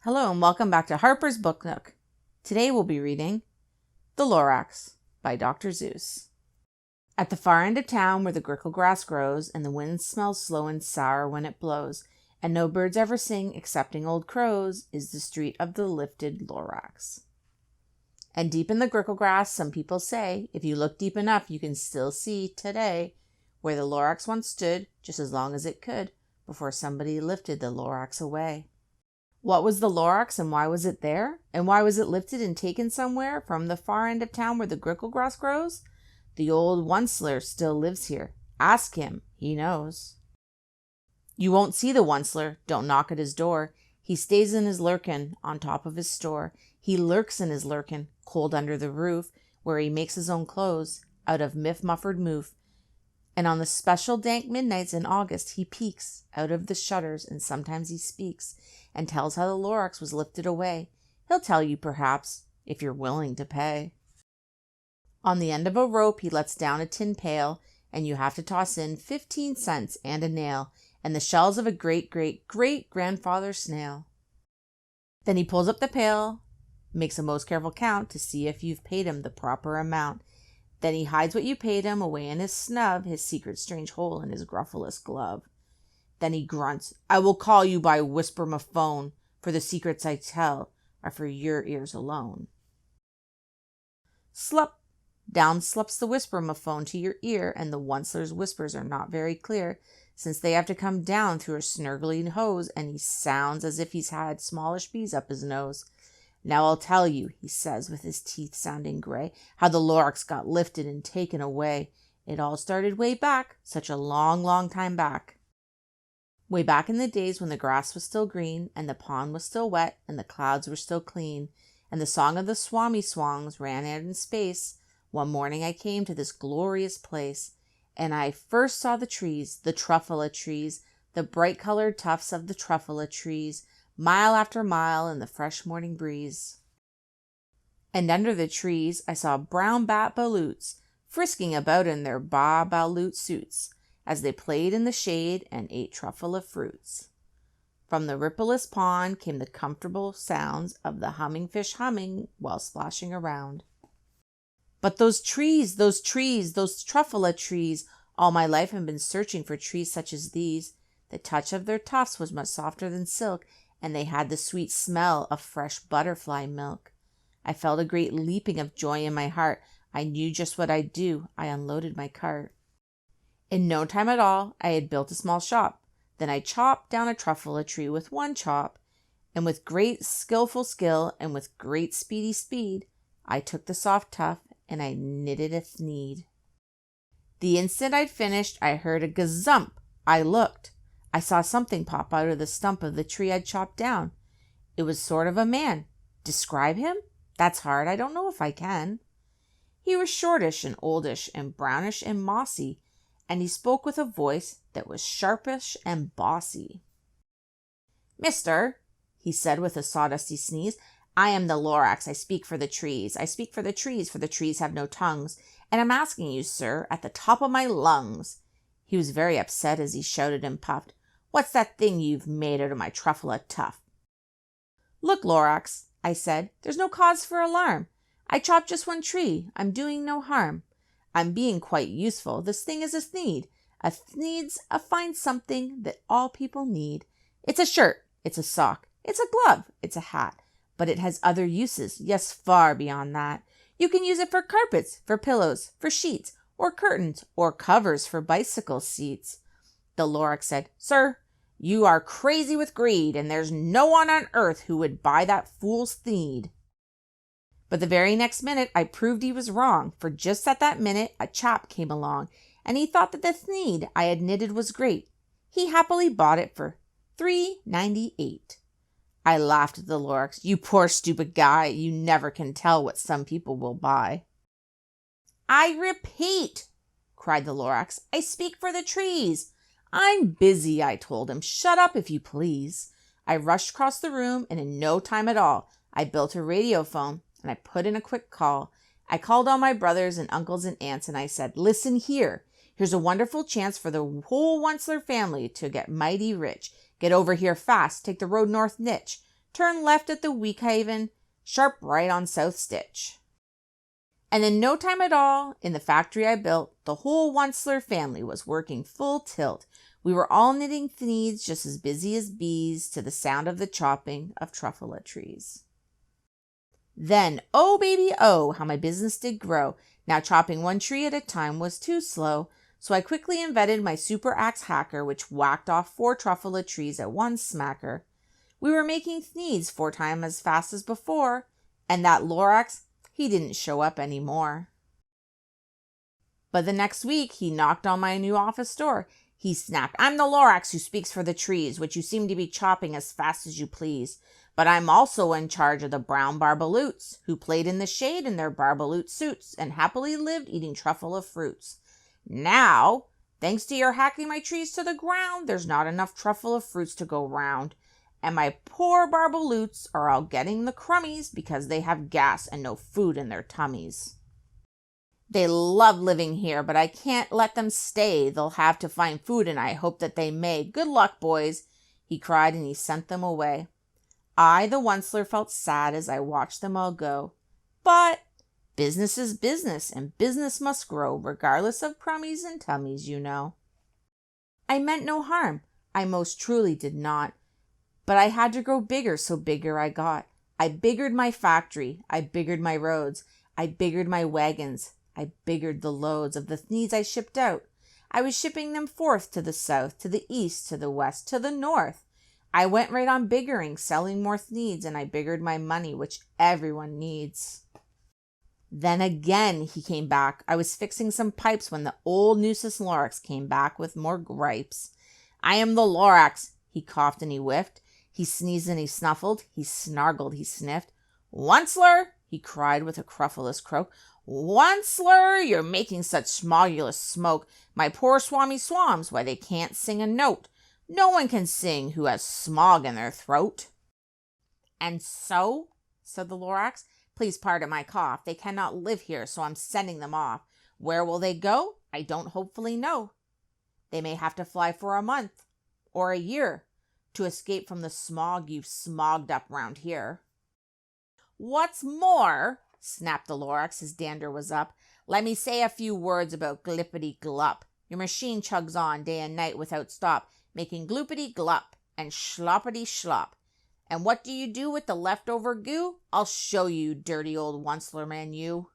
Hello and welcome back to Harper's Book Nook. Today we'll be reading The Lorax by Dr. Seuss. At the far end of town where the grickle grass grows and the wind smells slow and sour when it blows and no birds ever sing excepting old crows is the street of the lifted Lorax. And deep in the grickle grass some people say if you look deep enough you can still see today where the Lorax once stood just as long as it could before somebody lifted the Lorax away. What was the Lorax and why was it there? And why was it lifted and taken somewhere from the far end of town where the grickle grass grows? The old Once-ler still lives here. Ask him, he knows. You won't see the Once-ler, don't knock at his door. He stays in his lurkin on top of his store. He lurks in his lurkin, cold under the roof, where he makes his own clothes out of miff-muffered moof. And on the special dank midnights in August, he peeks out of the shutters and sometimes he speaks and tells how the Lorax was lifted away. He'll tell you perhaps, if you're willing to pay. On the end of a rope, he lets down a tin pail and you have to toss in 15 cents and a nail and the shells of a great-great-great-grandfather snail. Then he pulls up the pail, makes a most careful count to see if you've paid him the proper amount. Then he hides what you paid him away in his snub, his secret strange hole in his gruffless glove. Then he grunts, I will call you by whisper-ma-phone, for the secrets I tell are for your ears alone. Slup! Down slups the whisper-ma-phone to your ear, and the Once-ler's whispers are not very clear, since they have to come down through a snurgling hose, and he sounds as if he's had smallish bees up his nose. Now I'll tell you, he says with his teeth sounding gray, how the Lorax got lifted and taken away. It all started way back, such a long, long time back. Way back in the days when the grass was still green, and the pond was still wet, and the clouds were still clean, and the song of the swami swans ran out in space, one morning I came to this glorious place, and I first saw the trees, the Truffula Trees, the bright-colored tufts of the Truffula Trees, mile after mile in the fresh morning breeze. And under the trees I saw brown bat baloots frisking about in their ba-baloot suits as they played in the shade and ate truffula fruits. From the rippleless pond came the comfortable sounds of the humming fish humming while splashing around. But those trees, those Truffula Trees, all my life I've been searching for trees such as these. The touch of their tufts was much softer than silk, and they had the sweet smell of fresh butterfly milk. I felt a great leaping of joy in my heart. I knew just what I'd do. I unloaded my cart. In no time at all, I had built a small shop. Then I chopped down a truffula tree with one chop, and with great skillful skill and with great speedy speed, I took the soft tuft and I knitted a thneed. The instant I'd finished, I heard a gazump. I looked. I saw something pop out of the stump of the tree I'd chopped down. It was sort of a man. Describe him? That's hard. I don't know if I can. He was shortish and oldish and brownish and mossy, and he spoke with a voice that was sharpish and bossy. Mister, he said with a sawdusty sneeze, I am the Lorax. I speak for the trees. I speak for the trees have no tongues, and I'm asking you, sir, at the top of my lungs. He was very upset as he shouted and puffed, What's that thing you've made out of my truffula tuft? Look, Lorax, I said, there's no cause for alarm. I chopped just one tree. I'm doing no harm. I'm being quite useful. This thing is a thneed. A thneed's a fine something that all people need. It's a shirt. It's a sock. It's a glove. It's a hat. But it has other uses. Yes, far beyond that. You can use it for carpets, for pillows, for sheets, or curtains, or covers for bicycle seats. The Lorax said, Sir, you are crazy with greed, and there's no one on earth who would buy that fool's thneed. But the very next minute I proved he was wrong, for just at that minute a chap came along, and he thought that the thneed I had knitted was great. He happily bought it for $3.98. I laughed at the Lorax. You poor stupid guy, you never can tell what some people will buy. I repeat, cried the Lorax, I speak for the trees. I'm busy, I told him. Shut up, if you please. I rushed across the room, and in no time at all, I built a radiophone, and I put in a quick call. I called all my brothers and uncles and aunts, and I said, Listen here. Here's a wonderful chance for the whole Once-ler family to get mighty rich. Get over here fast. Take the road north niche. turn left at the Week Haven, sharp right on South Stitch. And in no time at all, in the factory I built, the whole Once-ler family was working full tilt. We were all knitting thneeds just as busy as bees to the sound of the chopping of Truffula trees. Then, oh baby, oh, how my business did grow. Now chopping one tree at a time was too slow, so I quickly invented my super axe hacker, which whacked off 4 Truffula trees at one smacker. We were making thneeds 4 times as fast as before, and that Lorax, he didn't show up anymore. But the next week, he knocked on my new office door. He snapped, "I'm the Lorax who speaks for the trees, which you seem to be chopping as fast as you please. But I'm also in charge of the brown barbaloots, who played in the shade in their barbaloot suits and happily lived eating truffula fruits. Now, thanks to your hacking my trees to the ground, there's not enough truffula fruits to go round. And my poor barbaloots are all getting the crummies because they have gas and no food in their tummies. They love living here, but I can't let them stay. They'll have to find food, and I hope that they may. Good luck, boys," he cried, and he sent them away. I, the Once-ler, felt sad as I watched them all go. But business is business, and business must grow, regardless of crummies and tummies, you know. I meant no harm. I most truly did not. But I had to grow bigger, so bigger I got. I biggered my factory. I biggered my roads. I biggered my wagons. I biggered the loads of the thneeds I shipped out. I was shipping them forth to the south, to the east, to the west, to the north. I went right on biggering, selling more thneeds, and I biggered my money, which everyone needs. Then again he came back. I was fixing some pipes when the old nuisance Lorax came back with more gripes. "I am the Lorax," he coughed and he whiffed. He sneezed and he snuffled. He snargled, he sniffed. "Once-ler," he cried with a cruffulous croak. "Once-ler, you're making such smogulous smoke. My poor swami swams, why they can't sing a note. No one can sing who has smog in their throat." "And so," said the Lorax, "please pardon my cough. They cannot live here, so I'm sending them off. Where will they go? I don't hopefully know. They may have to fly for a month or a year to escape from the smog you've smogged up round here." "What's more," snapped the Lorax, his dander was up, "let me say a few words about glippity-glup. Your machine chugs on day and night without stop, making gloopity-glup and sloppity-slop. And what do you do with the leftover goo? I'll show you, dirty old Once-ler man, you.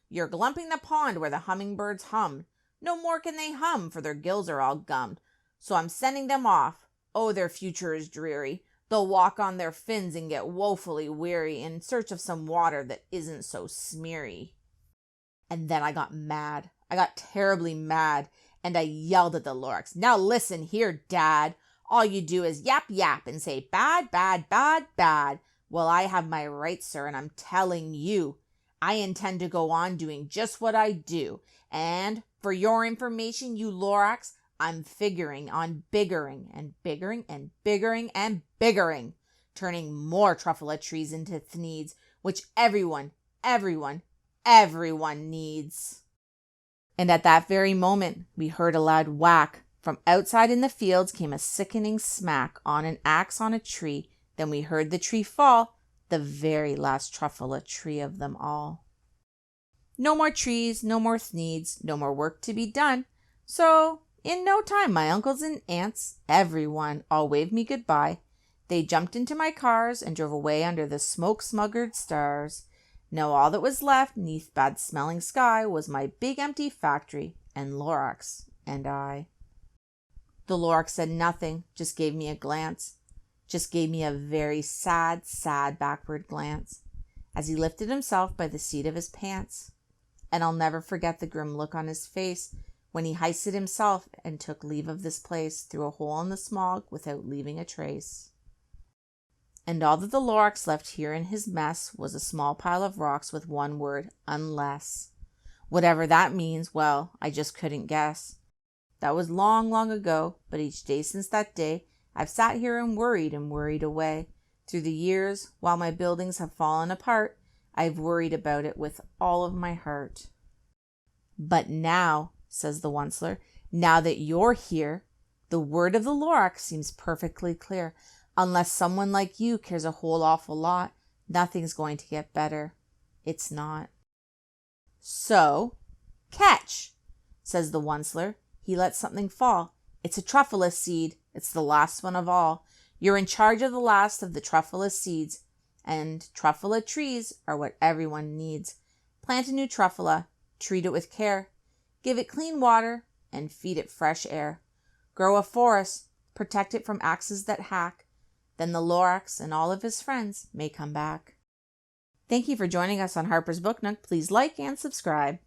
You're glumping the pond where the hummingbirds hum. No more can they hum, for their gills are all gummed. So I'm sending them off. Oh, their future is dreary. They'll walk on their fins and get woefully weary in search of some water that isn't so smeary." And then I got mad. I got terribly mad, and I yelled at the Lorax, "Now listen here, Dad. All you do is yap yap and say bad, bad, bad, bad. Well, I have my rights, sir, and I'm telling you, I intend to go on doing just what I do. And for your information, you Lorax, I'm figuring on biggering and biggering and biggering and biggering, turning more Truffula trees into thneeds, which everyone needs." And at that very moment, we heard a loud whack. From outside in the fields came a sickening smack on an axe on a tree. Then we heard the tree fall, the very last Truffula tree of them all. No more trees, no more thneeds, no more work to be done. So in no time, my uncles and aunts, everyone, all waved me goodbye. They jumped into my cars and drove away under the smoke-smuggered stars. Now all that was left, 'neath bad-smelling sky, was my big empty factory, and Lorax and I. The Lorax said nothing, just gave me a glance, just gave me a very sad, sad backward glance, as he lifted himself by the seat of his pants. And I'll never forget the grim look on his face when he hoisted himself and took leave of this place through a hole in the smog without leaving a trace. And all that the Lorax left here in his mess was a small pile of rocks with one word, unless. Whatever that means, well, I just couldn't guess. That was long, long ago, but each day since that day, I've sat here and worried away. Through the years, while my buildings have fallen apart, I've worried about it with all of my heart. But now, says the Once-ler, now that you're here, the word of the Lorax seems perfectly clear. Unless someone like you cares a whole awful lot, nothing's going to get better. It's not. So, catch, says the Once-ler. He lets something fall. It's a truffula seed. It's the last one of all. You're in charge of the last of the truffula seeds. And truffula trees are what everyone needs. Plant a new truffula. Treat it with care. Give it clean water and feed it fresh air. Grow a forest. Protect it from axes that hack. Then the Lorax and all of his friends may come back. Thank you for joining us on Harper's Book Nook. Please like and subscribe.